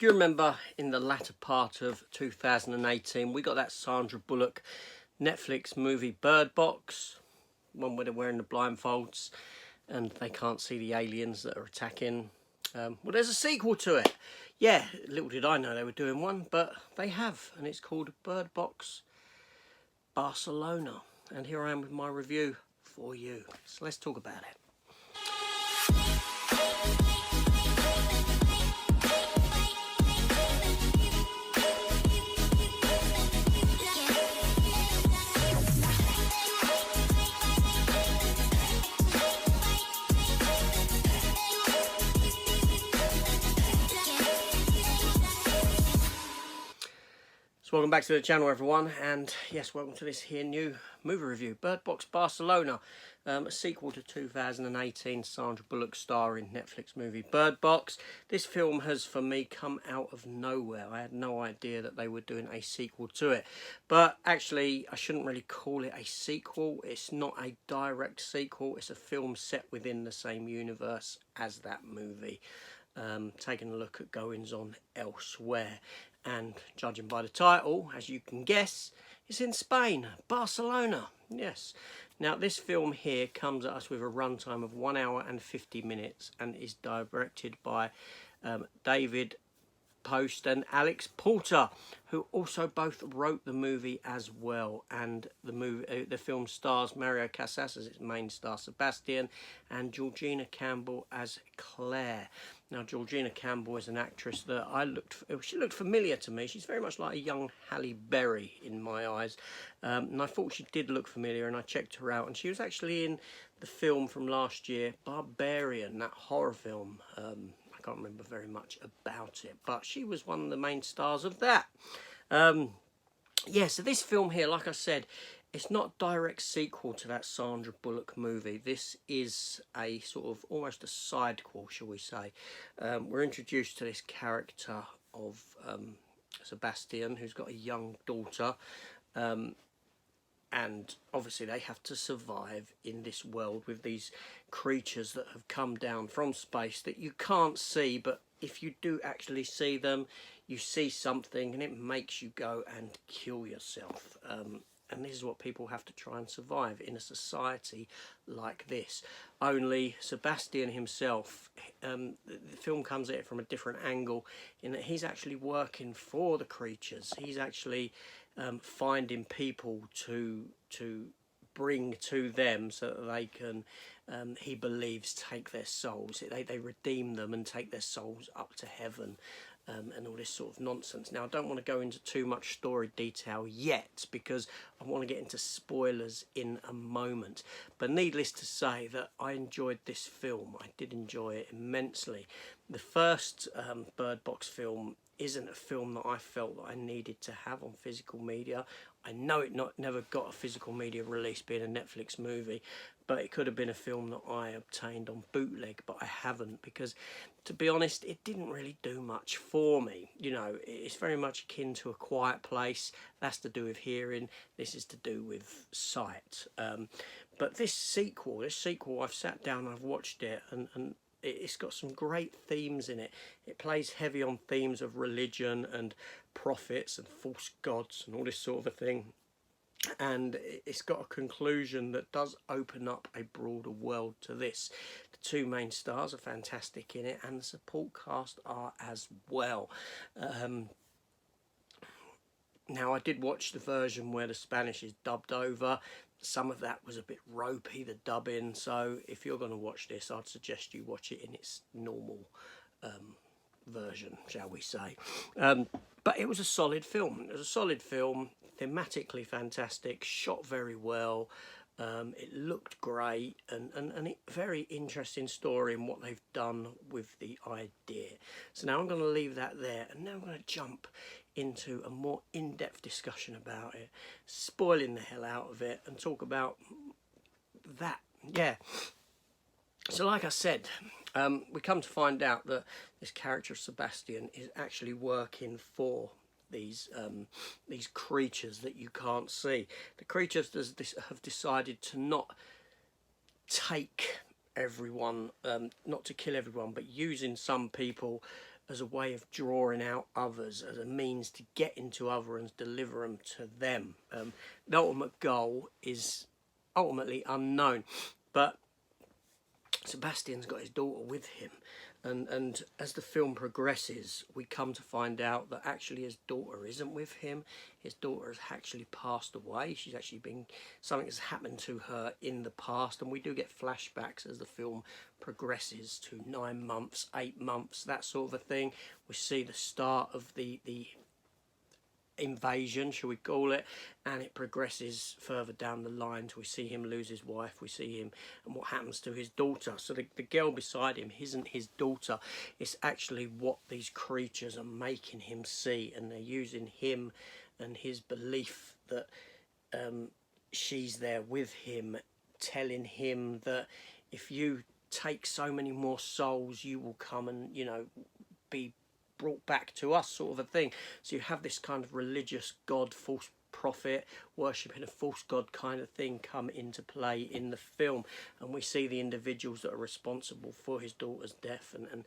Do you remember in the latter part of 2018 we got that Sandra Bullock Netflix movie Bird Box, one where they're wearing the blindfolds and they can't see the aliens that are attacking. Well, there's a sequel to it. Yeah, little did I know they were doing one, but they have, and it's called Bird Box Barcelona. And here I am with my review for you. So let's talk about it. So welcome back to the channel, everyone, and yes, welcome to this here new movie review, Bird Box Barcelona, a sequel to 2018 Sandra Bullock starring Netflix movie Bird Box. This film has, for me, come out of nowhere. I had no idea that they were doing a sequel to it, but actually I shouldn't really call it a sequel. It's not a direct sequel. It's a film set within the same universe as that movie, taking a look at goings on elsewhere. And judging by the title, as you can guess, it's in Spain, Barcelona. Yes. Now, this film here comes at us with a runtime of 1 hour and 50 minutes and is directed by David Post and Alex Porter, who also both wrote the movie as well. And the film stars Mario Casas as its main star Sebastian and Georgina Campbell as Claire. Now, Georgina Campbell is an actress that she looked familiar to me. She's very much like a young Halle Berry in my eyes. And I thought she did look familiar, and I checked her out. And she was actually in the film from last year, Barbarian, that horror film. I can't remember very much about it, but she was one of the main stars of that. Yeah, so this film here, like I said, it's not a direct sequel to that Sandra Bullock movie. This is a sort of almost a sidequel, shall we say. We're introduced to this character of Sebastian, who's got a young daughter, and obviously they have to survive in this world with these creatures that have come down from space that you can't see, but if you do actually see them, you see something and it makes you go and kill yourself. And this is what people have to try and survive in a society like this. Only Sebastian himself, the film comes at it from a different angle in that he's actually working for the creatures. He's actually finding people to bring to them so that they can, he believes, take their souls. They redeem them and take their souls up to heaven. And all this sort of nonsense. Now, I don't want to go into too much story detail yet because I want to get into spoilers in a moment. But needless to say that I enjoyed this film. I did enjoy it immensely. The first Bird Box film isn't a film that I felt that I needed to have on physical media. I know it never got a physical media release, being a Netflix movie, but it could have been a film that I obtained on bootleg, but I haven't because, to be honest, it didn't really do much for me. You know, it's very much akin to A Quiet Place. That's to do with hearing. This is to do with sight. But this sequel, I've sat down and I've watched it, and it's got some great themes in it. It plays heavy on themes of religion and prophets and false gods and all this sort of a thing. And it's got a conclusion that does open up a broader world to this. The two main stars are fantastic in it, and the support cast are as well. Now, I did watch the version where the Spanish is dubbed over. Some of that was a bit ropey, the dubbing, so if you're going to watch this, I'd suggest you watch it in its normal version, shall we say. But it was a solid film. It was a solid film, thematically fantastic, shot very well. It looked great, and a very interesting story in what they've done with the idea. So now I'm going to leave that there, and now I'm going to jump into a more in-depth discussion about it, spoiling the hell out of it, and talk about that. Yeah. So like I said, we come to find out that this character of Sebastian is actually working for these creatures that you can't see. The creatures have decided to not take everyone, not to kill everyone, but using some people as a way of drawing out others, as a means to get into others and deliver them to them. The ultimate goal is ultimately unknown, but Sebastian's got his daughter with him, and as the film progresses, we come to find out that actually his daughter isn't with him. His daughter has actually passed away. She's actually been, something has happened to her in the past, and we do get flashbacks as the film progresses to 9 months, 8 months, that sort of a thing. We see the start of the invasion, shall we call it, and it progresses further down the line till we see him lose his wife, we see him and what happens to his daughter. So the girl beside him isn't his daughter, it's actually what these creatures are making him see, and they're using him and his belief that she's there with him, telling him that if you take so many more souls, you will come and, you know, be brought back to us, sort of a thing. So you have this kind of religious god, false prophet, worshipping a false god kind of thing come into play in the film, and we see the individuals that are responsible for his daughter's death, and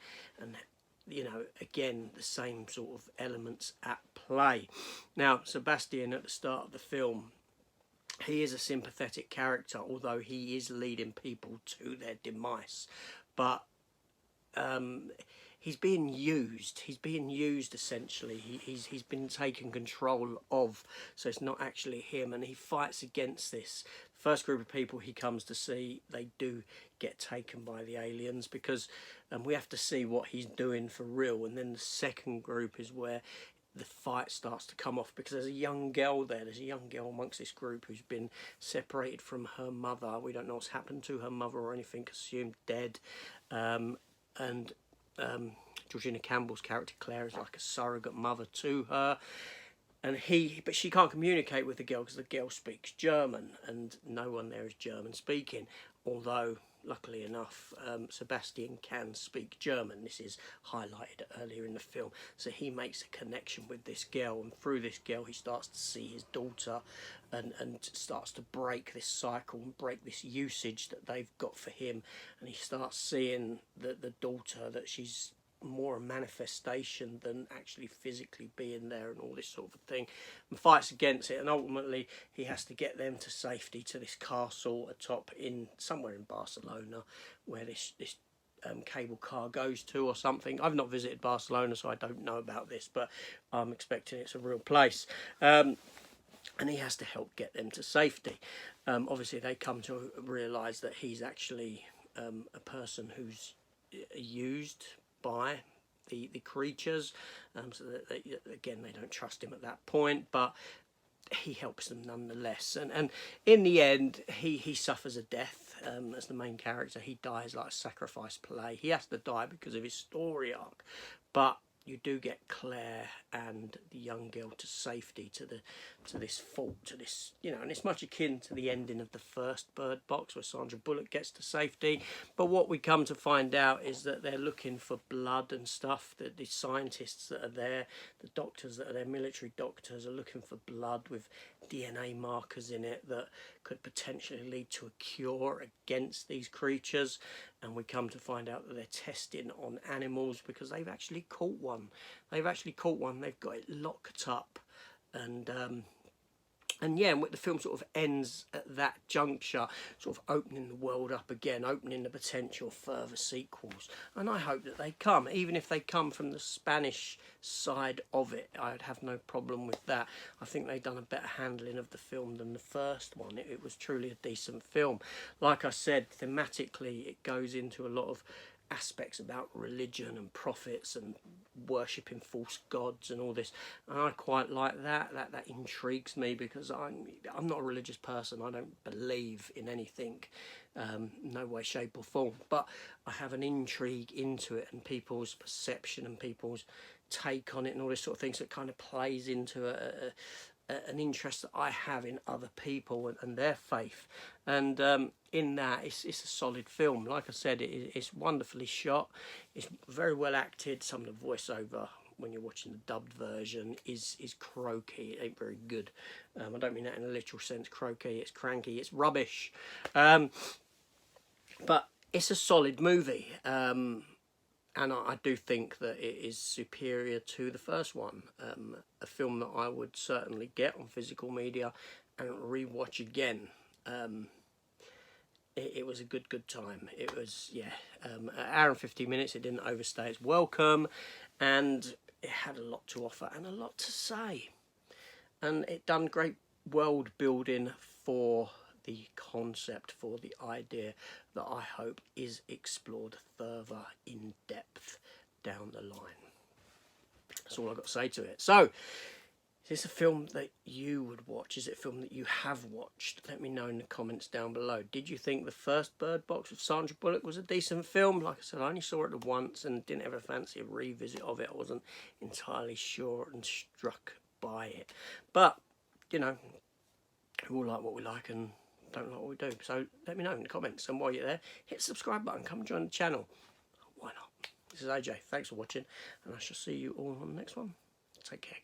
you know, again, the same sort of elements at play. Now, Sebastian, at the start of the film, he is a sympathetic character, although he is leading people to their demise, but he's being used. He's being used essentially. He's been taken control of. So it's not actually him, and he fights against this. The first group of people he comes to see, they do get taken by the aliens, because we have to see what he's doing for real. And then the second group is where the fight starts to come off, because there's a young girl there. There's a young girl amongst this group who's been separated from her mother. We don't know what's happened to her mother or anything, assumed dead. And Georgina Campbell's character Claire is like a surrogate mother to her, and but she can't communicate with the girl because the girl speaks German, and no one there is German speaking, although luckily enough Sebastian can speak German. This is highlighted earlier in the film, so he makes a connection with this girl, and through this girl he starts to see his daughter, and starts to break this cycle and break this usage that they've got for him, and he starts seeing the daughter, that she's more a manifestation than actually physically being there, and all this sort of thing, and fights against it, and ultimately he has to get them to safety, to this castle atop in somewhere in Barcelona, where this cable car goes to or something. I've not visited Barcelona, so I don't know about this, but I'm expecting it's a real place. And he has to help get them to safety. Obviously they come to realise that he's actually a person who's used by the creatures, so that again, they don't trust him at that point, but he helps them nonetheless, and in the end he suffers a death as the main character. He dies like a sacrifice play. He has to die because of his story arc, but you do get Claire and the young girl to safety, to this fort, to this, you know, and it's much akin to the ending of the first Bird Box, where Sandra Bullock gets to safety. But what we come to find out is that they're looking for blood and stuff. That the scientists that are there, the doctors that are there, military doctors, are looking for blood with DNA markers in it that could potentially lead to a cure against these creatures. And we come to find out that they're testing on animals, because they've actually caught one. They've got it locked up, and yeah, the film sort of ends at that juncture, sort of opening the world up again, opening the potential further sequels. And I hope that they come, even if they come from the Spanish side of it. I'd have no problem with that. I think they've done a better handling of the film than the first one. It was truly a decent film. Like I said, thematically it goes into a lot of aspects about religion and prophets and worshipping false gods and all this, and I quite like that. That intrigues me, because I'm not a religious person. I don't believe in anything, no way, shape or form, but I have an intrigue into it, and people's perception and people's take on it and all this sort of thing. So it kind of plays into an interest that I have in other people and their faith, and in that it's a solid film. Like I said, it's wonderfully shot, it's very well acted. Some of the voiceover when you're watching the dubbed version is croaky. It ain't very good. I don't mean that in a literal sense. Croaky, it's cranky, it's rubbish, but it's a solid movie. and I do think that it is superior to the first one. A film that I would certainly get on physical media and rewatch again. It was a good time. It was, yeah, an hour and 50 minutes. It didn't overstay its welcome, and it had a lot to offer and a lot to say. And it done great world building for the concept, for the idea that I hope is explored further in depth down the line. That's all I've got to say to it. So, is this a film that you would watch? Is it a film that you have watched? Let me know in the comments down below. Did you think the first Bird Box with Sandra Bullock was a decent film? Like I said, I only saw it once and didn't ever fancy a revisit of it. I wasn't entirely sure and struck by it. But, you know, we all like what we like and don't like what we do. So let me know in the comments. And while you're there, hit the subscribe button. Come and join the channel. Why not? This is AJ. Thanks for watching. And I shall see you all on the next one. Take care.